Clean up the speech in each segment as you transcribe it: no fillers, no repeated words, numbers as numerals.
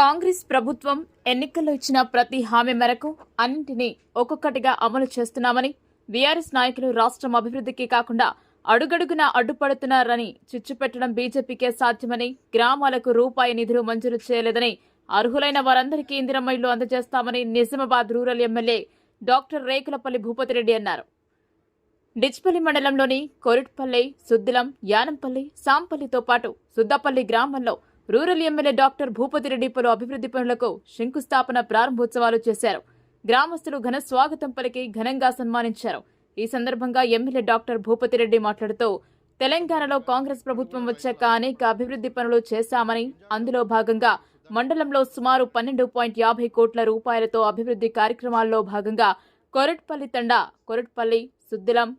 కాంగ్రెస్ ప్రభుత్వం ఎన్నికల్లో ఇచ్చిన ప్రతి హామీ మేరకు అన్నింటినీ ఒక్కొక్కటిగా అమలు చేస్తున్నామని బీఆర్ఎస్ నాయకులు రాష్ట్రం అభివృద్ధికి కాకుండా అడుగడుగునా అడ్డుపడుతున్నారని చిచ్చుపెట్టడం బీజేపీకే సాధ్యమని, గ్రామాలకు రూపాయి నిధులు మంజూరు చేయలేదని, అర్హులైన వారందరికీ ఇందిరమ్మ ఇళ్లు అందజేస్తామని Nizamabad rural MLA doctor Rekulapalli Bhupathi Reddy అన్నారు. డిచ్పల్లి మండలంలోని కొరిట్పల్లి, సుద్దిలం, యానంపల్లి, సాంపల్లితో పాటు సుద్దపల్లి గ్రామంలో రూరల్ ఎమ్మెల్యే డాక్టర్ భూపతిరెడ్డి పలు అభివృద్ధి పనులకు శంకుస్థాపన ప్రారంభోత్సవాలు చేశారు. గ్రామస్తులు ఘన స్వాగతం పలికి ఘనంగా సన్మానించారు. ఈ సందర్భంగా ఎమ్మెల్యే డాక్టర్ భూపతిరెడ్డి మాట్లాడుతూ, తెలంగాణలో కాంగ్రెస్ ప్రభుత్వం వచ్చాక అనేక అభివృద్ధి పనులు చేశామని, అందులో భాగంగా మండలంలో సుమారు 12.50 కోట్ల రూపాయలతో అభివృద్ధి కార్యక్రమాల్లో భాగంగా కొరిట్పల్లి తండా, కొరిట్పల్లి, సుద్దిలం,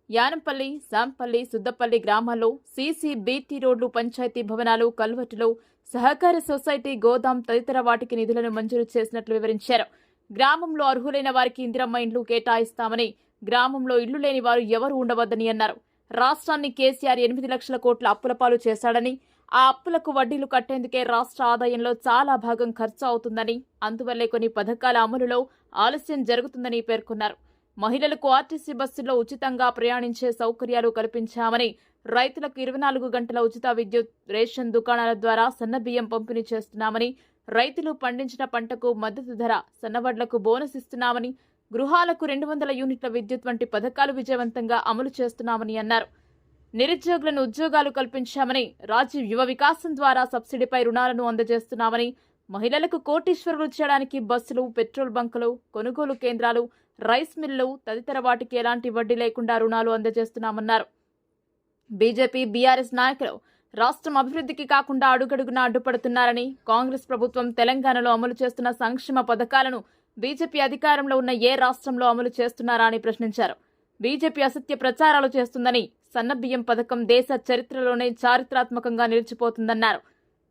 యానంపల్లి, సాంపల్లి, సుద్దపల్లి గ్రామాల్లో సీసీ, బీటీ రోడ్లు, పంచాయతీ భవనాలు, కల్వర్టులు, సహకార సొసైటీ, గోదాం తదితర వాటికి నిధులను మంజూరు చేసినట్లు వివరించారు. గ్రామంలో అర్హులైన వారికి ఇందిరమ్మ ఇండ్లు కేటాయిస్తామని, గ్రామంలో ఇళ్లు లేని వారు ఎవరూ ఉండవద్దని అన్నారు. రాష్ట్రాన్ని కేసీఆర్ 8 లక్షల కోట్ల అప్పుల పాలు చేశాడని, ఆ అప్పులకు వడ్డీలు కట్టేందుకే రాష్ట్ర ఆదాయంలో చాలా భాగం ఖర్చు అవుతుందని, అందువల్లే కొన్ని పథకాల అమలులో ఆలస్యం జరుగుతుందని పేర్కొన్నారు. మహిళలకు ఆర్టీసీ బస్సుల్లో ఉచితంగా ప్రయాణించే సౌకర్యాలు కల్పించామని, రైతులకు 24 గంటల ఉచిత విద్యుత్, రేషన్ దుకాణాల ద్వారా సన్నబియ్యం పంపిణీ చేస్తున్నామని, రైతులు పండించిన పంటకు మద్దతు ధర, సన్నవడ్లకు బోనస్ ఇస్తున్నామని, గృహాలకు 200 యూనిట్ల విద్యుత్ వంటి పథకాలు విజయవంతంగా అమలు చేస్తున్నామని అన్నారు. నిరుద్యోగులను ఉద్యోగాలు కల్పించామని, రాజీవ్ యువ వికాసం ద్వారా సబ్సిడీపై రుణాలను అందజేస్తున్నామని, మహిళలకు కోటీశ్వరులు చేయడానికి బస్సులు, పెట్రోల్ బంకులు, కొనుగోలు కేంద్రాలు, రైస్ మిల్లు తదితర వాటికి ఎలాంటి వడ్డీ లేకుండా రుణాలు అందజేస్తున్నామన్నారు. బీజేపీ, బీఆర్ఎస్ నాయకులు రాష్ట్రం అభివృద్ధికి కాకుండా అడుగడుగునా అడ్డుపడుతున్నారని, కాంగ్రెస్ ప్రభుత్వం తెలంగాణలో అమలు చేస్తున్న సంక్షేమ పథకాలను బీజేపీ అధికారంలో ఉన్న ఏ రాష్ట్రంలో అమలు చేస్తున్నారా అని ప్రశ్నించారు. బీజేపీ అసత్య ప్రచారాలు చేస్తుందని, సన్నబియ్యం పథకం దేశ చరిత్రలోనే చారిత్రాత్మకంగా నిలిచిపోతుందన్నారు.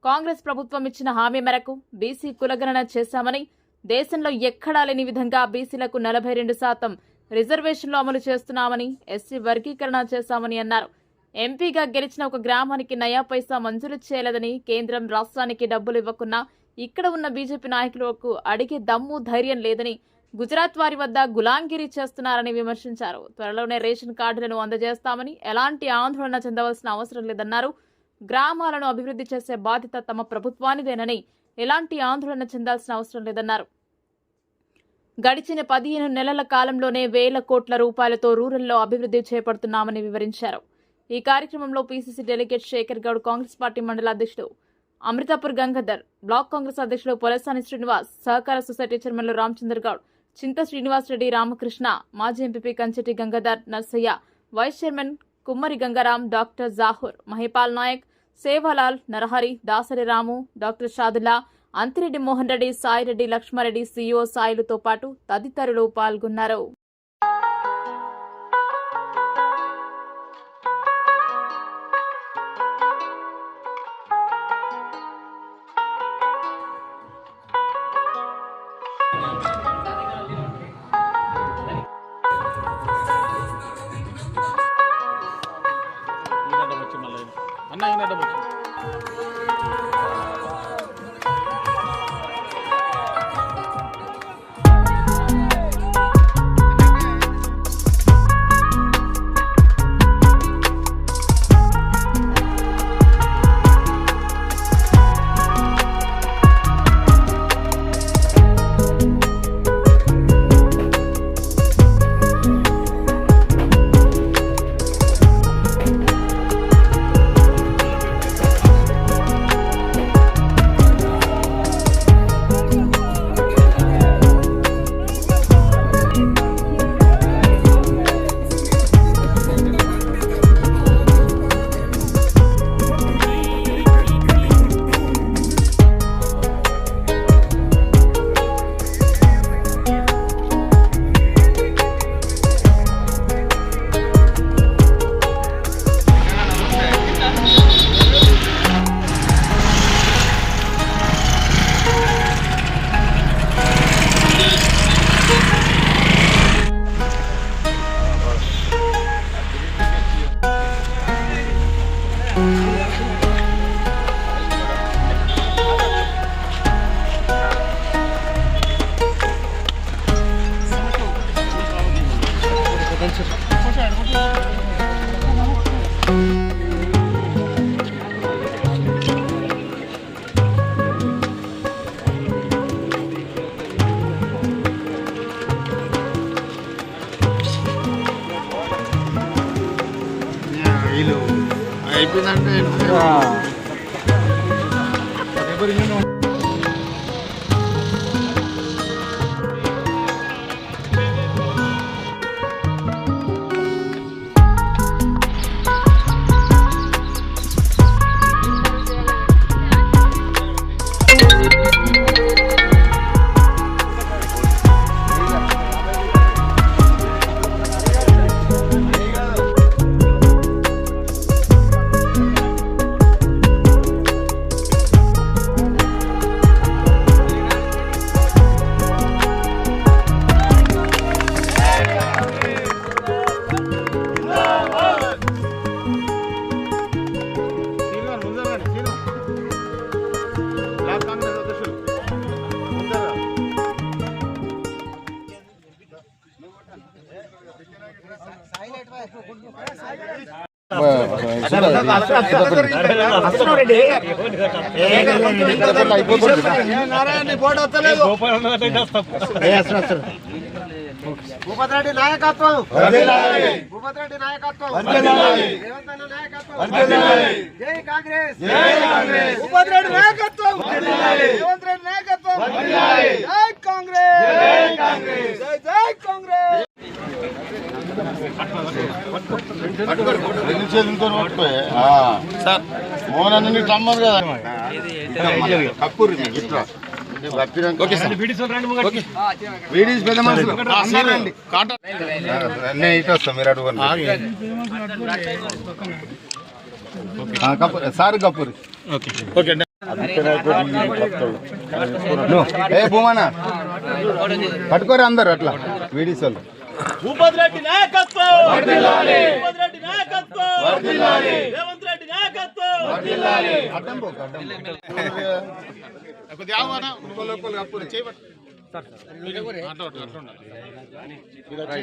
కాంగ్రెస్ ప్రభుత్వం ఇచ్చిన హామీ మేరకు బీసీ కులగణన చేశామని, దేశంలో ఎక్కడా లేని విధంగా బీసీలకు 42% రిజర్వేషన్లు అమలు చేస్తున్నామని, ఎస్సీ వర్గీకరణ చేశామని అన్నారు. ఎంపీగా గెలిచిన ఒక గ్రామానికి నయా పైసా మంజూరు చేయలేదని, కేంద్రం రాష్ట్రానికి డబ్బులు ఇవ్వకున్నా ఇక్కడ ఉన్న బీజేపీ నాయకులకు అడిగే దమ్ము, ధైర్యం లేదని, గుజరాత్ వారి వద్ద గులాంగిరి చేస్తున్నారని విమర్శించారు. త్వరలోనే రేషన్ కార్డులను అందజేస్తామని, ఎలాంటి ఆందోళన చెందవలసిన అవసరం లేదన్నారు. గ్రామాలను అభివృద్ధి చేసే బాధ్యత తమ ప్రభుత్వానిదేనని, ఎలాంటి ఆందోళన చెందాల్సిన అవసరం లేదన్నారు. గడిచిన 15 నెలల కాలంలోనే వేల కోట్ల రూపాయలతో రూరల్లో అభివృద్ధి చేపడుతున్నామని వివరించారు. ఈ కార్యక్రమంలో PCC delegate Shekhar Goud, Congress party మండల అధ్యక్షుడు అమృతాపూర్ గంగాధర్, బ్లాక్ కాంగ్రెస్ అధ్యక్షుడు పొలసాని శ్రీనివాస్, సహకార సొసైటీ చైర్మన్లు రామచంద్ర గౌడ్, చింత శ్రీనివాస్ రెడ్డి, రామకృష్ణ, మాజీ MP Kancheti Gangadhar, Narsaiah, vice chairman Kummari Gangaram, doctor Jahoor, Mahipal Naik, Sevalal, Narahari, Dasari Ramu, doctor Shadulla, Anthireddy Mohan Reddy, Saireddy, Laxmareddy, CEO సాయిలతో పాటు తదితరులు పాల్గొన్నారు. అయిపోయిందంటే భూపతిరెడ్డి నాయకత్వం, భూపతిరెడ్డి నాయకత్వం, రేవంత్ అన్న నాయకత్వం, జై కాంగ్రెస్, భూపతిరెడ్డి నాయకత్వం, రేవంత్ రెడ్డి నాయకత్వం, జై కాంగ్రెస్, జై కాంగ్రెస్. మోహన్ అన్న నీకు రమ్మరు కదా కప్పూరి వీడియోస్ పెద్ద మనుషులు నేను ఇటు వస్తాను మీరు అడుగుని సార్ కపూరి ఏ భూమనా పట్టుకోరు అందరు అట్లా వీడియోస్ వాళ్ళు భూపతిరెడ్డి నాయకత్వం, భూపతిరెడ్డి నాయకత్వం, రేవంత్ రెడ్డి నాయకత్వం.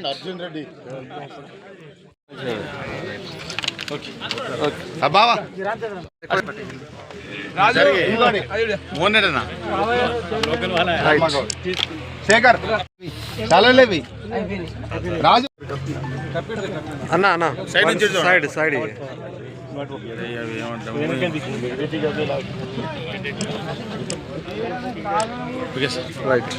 అర్జున్ రెడ్డి బావా శేఖర్ చాలలేవి రాజు అన్న అన్న సైడ్ నుంచి సైడ్ సైడ్ రైట్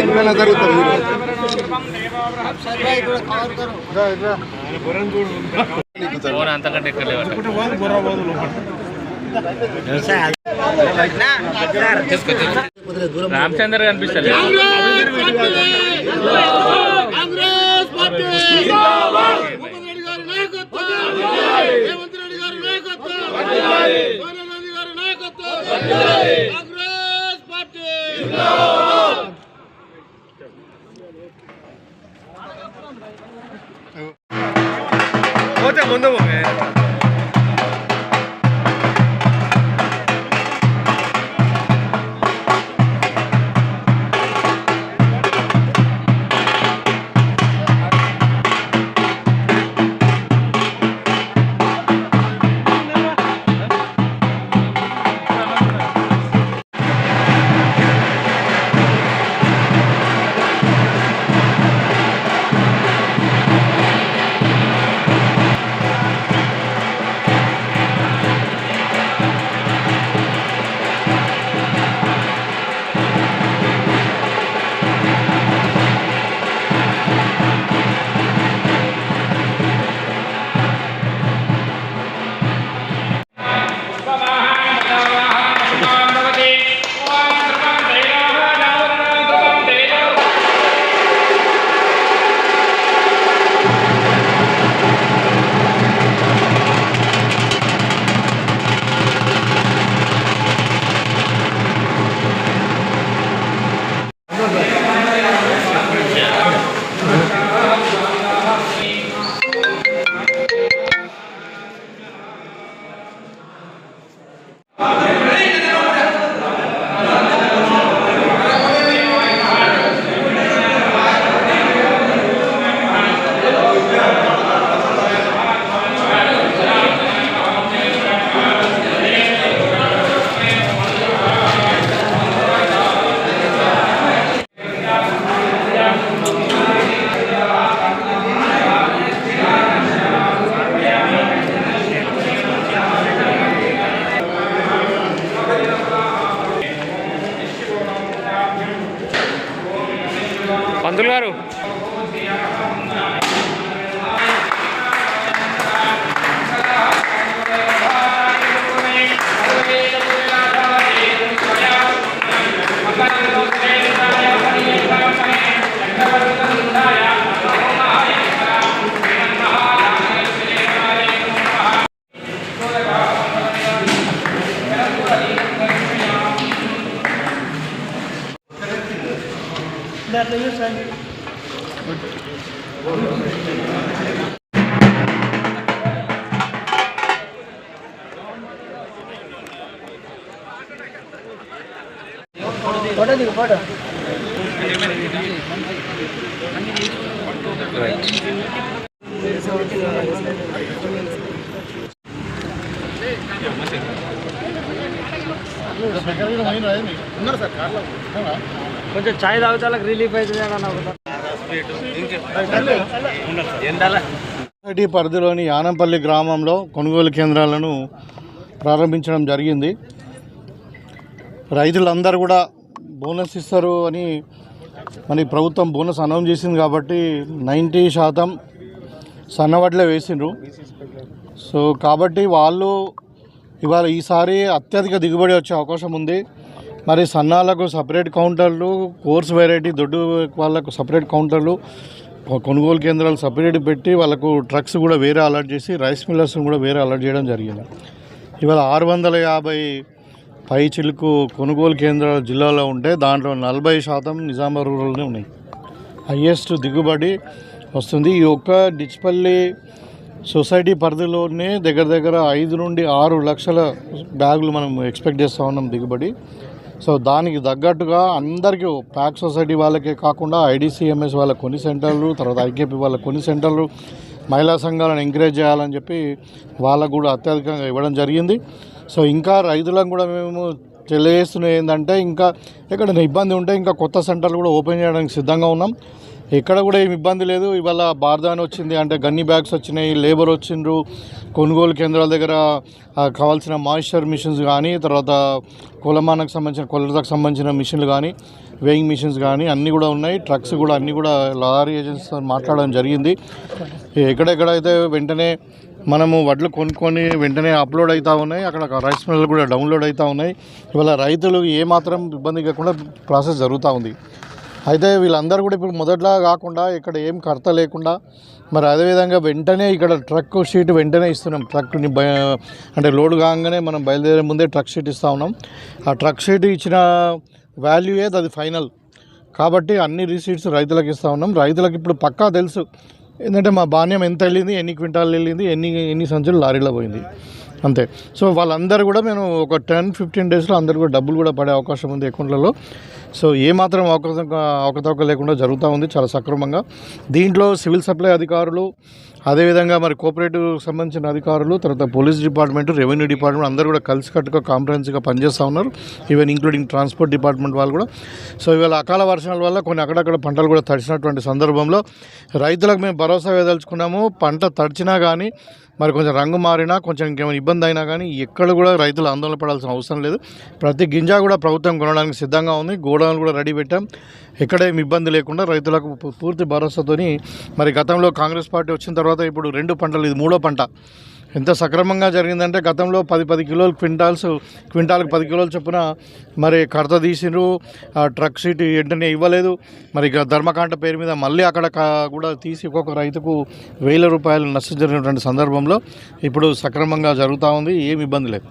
ఎన్ని జరుగుతాం అంతకంటే ఎక్కడ రామచంద్ర కనిపిస్తారు. పోతే ముందు పంతులు గారు కొంచెం ఛాయ్ తాగితే వాళ్ళకి రిలీఫ్ అవుతుంది సొసైటీ పరిధిలోని యానంపల్లి గ్రామంలో కొనుగోలు కేంద్రాలను ప్రారంభించడం జరిగింది. రైతులందరూ కూడా బోనస్ ఇస్తారు అని మన ప్రభుత్వం బోనస్ అనౌన్స్ చేసింది కాబట్టి 90% సన్నవడ్లే వేసిండ్రు. సో కాబట్టి వాళ్ళు ఇవాళ ఈసారి అత్యధిక దిగుబడి వచ్చే అవకాశం ఉంది. మరి సన్నాలకు సపరేట్ కౌంటర్లు, కోర్స్ వెరైటీ దొడ్డు వాళ్ళకు సపరేట్ కౌంటర్లు, కొనుగోలు కేంద్రాలు సపరేట్ పెట్టి వాళ్ళకు ట్రక్స్ కూడా వేరే అలర్ట్ చేసి రైస్ మిల్లర్స్ని కూడా వేరే అలర్ట్ చేయడం జరిగింది. ఇవాళ 650 పై చిలుకు కొనుగోలు కేంద్రాలు జిల్లాలో ఉంటే దాంట్లో 40% నిజామాబాద్ రూరల్నే ఉన్నాయి. హయ్యెస్ట్ దిగుబడి వస్తుంది. ఈ ఒక్క డిచ్పల్లి సొసైటీ పరిధిలోనే దగ్గర 5 నుండి 6 లక్షల బ్యాగులు మనం ఎక్స్పెక్ట్ చేస్తూ ఉన్నాం దిగుబడి. సో దానికి తగ్గట్టుగా అందరికీ ప్యాక్ సొసైటీ వాళ్ళకే కాకుండా ఐడిసిఎంఎస్ వాళ్ళ కొన్ని సెంటర్లు, తర్వాత ఐకేపీ వాళ్ళ కొన్ని సెంటర్లు, మహిళా సంఘాలను ఎంకరేజ్ చేయాలని చెప్పి వాళ్ళకు కూడా అత్యధికంగా ఇవ్వడం జరిగింది. సో ఇంకా రైతులకు కూడా మేము తెలియజేస్తున్నది ఏంటంటే ఇంకా ఎక్కడైనా ఇబ్బంది ఉంటే ఇంకా కొత్త సెంటర్లు కూడా ఓపెన్ చేయడానికి సిద్ధంగా ఉన్నాం. ఎక్కడ కూడా ఏమి ఇబ్బంది లేదు. ఇవాళ బార్దాన్ వచ్చింది అంటే గన్నీ బ్యాగ్స్ వచ్చినాయి, లేబర్ వచ్చిండ్రు, కొనుగోలు కేంద్రాల దగ్గర కావాల్సిన మాయిశ్చర్ మిషన్స్ కానీ, తర్వాత కొలమానకు సంబంధించిన కొలతకు సంబంధించిన మిషన్లు కానీ, వేయింగ్ మిషన్స్ కానీ అన్నీ కూడా ఉన్నాయి. ట్రక్స్ కూడా అన్నీ కూడా లారీ ఏజెన్సీతో మాట్లాడడం జరిగింది. ఎక్కడెక్కడైతే వెంటనే మనము వడ్లు కొనుక్కొని వెంటనే అప్లోడ్ అవుతూ ఉన్నాయి, అక్కడ రైస్ మిల్లు కూడా డౌన్లోడ్ అవుతూ ఉన్నాయి. ఇవాళ రైతులు ఏమాత్రం ఇబ్బంది కాకుండా ప్రాసెస్ జరుగుతూ ఉంది. అయితే వీళ్ళందరూ కూడా ఇప్పుడు మొదట్లా కాకుండా ఇక్కడ ఏం కర్త లేకుండా మరి అదేవిధంగా వెంటనే ఇక్కడ ట్రక్ షీట్ వెంటనే ఇస్తున్నాం. ట్రక్ని అంటే లోడ్ కాగానే మనం బయలుదేరే ముందే ట్రక్ షీట్ ఇస్తూ ఉన్నాం. ఆ ట్రక్ షీట్ ఇచ్చిన వాల్యూయే అది ఫైనల్ కాబట్టి అన్ని రిసీట్స్ రైతులకు ఇస్తూ ఉన్నాం. రైతులకు ఇప్పుడు పక్కా తెలుసు ఏంటంటే మా ధాన్యం ఎంత వెళ్ళింది, ఎన్ని క్వింటాలు వెళ్ళింది, ఎన్ని సంచులు లారీలో పోయింది అంతే. సో వాళ్ళందరూ కూడా మేము ఒక 10-15 డేస్లో అందరూ కూడా డబ్బులు కూడా పడే అవకాశం ఉంది అకౌంట్లలో. సో ఏమాత్రం అవకతవక లేకుండా జరుగుతూ ఉంది చాలా సక్రమంగా. దీంట్లో సివిల్ సప్లై అధికారులు, అదేవిధంగా మరి కోఆపరేటివ్ సంబంధించిన అధికారులు, తర్వాత పోలీస్ డిపార్ట్మెంట్, రెవెన్యూ డిపార్ట్మెంట్ అందరూ కూడా కలిసికట్టుగా కాంప్రహెన్సివ్గా పనిచేస్తూ ఉన్నారు. ఈవెన్ ఇంక్లూడింగ్ ట్రాన్స్పోర్ట్ డిపార్ట్మెంట్ వాళ్ళు కూడా. సో ఇవాళ అకాల వర్షాల వల్ల కొన్ని అక్కడక్కడ పంటలు కూడా తడిచినటువంటి సందర్భంలో రైతులకు మేము భరోసా వేదలుచుకున్నాము. పంట తడిచినా కానీ మరి కొంచెం రంగు మారినా కొంచెం ఇంకేమైనా ఇబ్బంది అయినా కానీ ఎక్కడ కూడా రైతులు ఆందోళన పడాల్సిన అవసరం లేదు. ప్రతి గింజ కూడా ప్రభుత్వం కొనడానికి సిద్ధంగా ఉంది. గోడౌన్లు కూడా రెడీ పెట్టాం. ఎక్కడేమి ఇబ్బంది లేకుండా రైతులకు పూర్తి భరోసాతోని మరి గతంలో కాంగ్రెస్ పార్టీ వచ్చిన తర్వాత ఇప్పుడు 2 పంటలు, ఇది 3వ పంట. ఎంత సక్రమంగా జరిగిందంటే గతంలో 10 కిలోలు క్వింటాలకు 10 కిలోలు చొప్పున మరి కడత తీసిండ్రు. ట్రక్ షీట్ వెంటనే ఇవ్వలేదు. మరి ధర్మకాంట పేరు మీద మళ్ళీ అక్కడ కూడా తీసి ఒక్కొక్క రైతుకు 1000 రూపాయలు నష్టం జరిగినటువంటి సందర్భంలో ఇప్పుడు సక్రమంగా జరుగుతూ ఉంది. ఏమి ఇబ్బంది లేదు.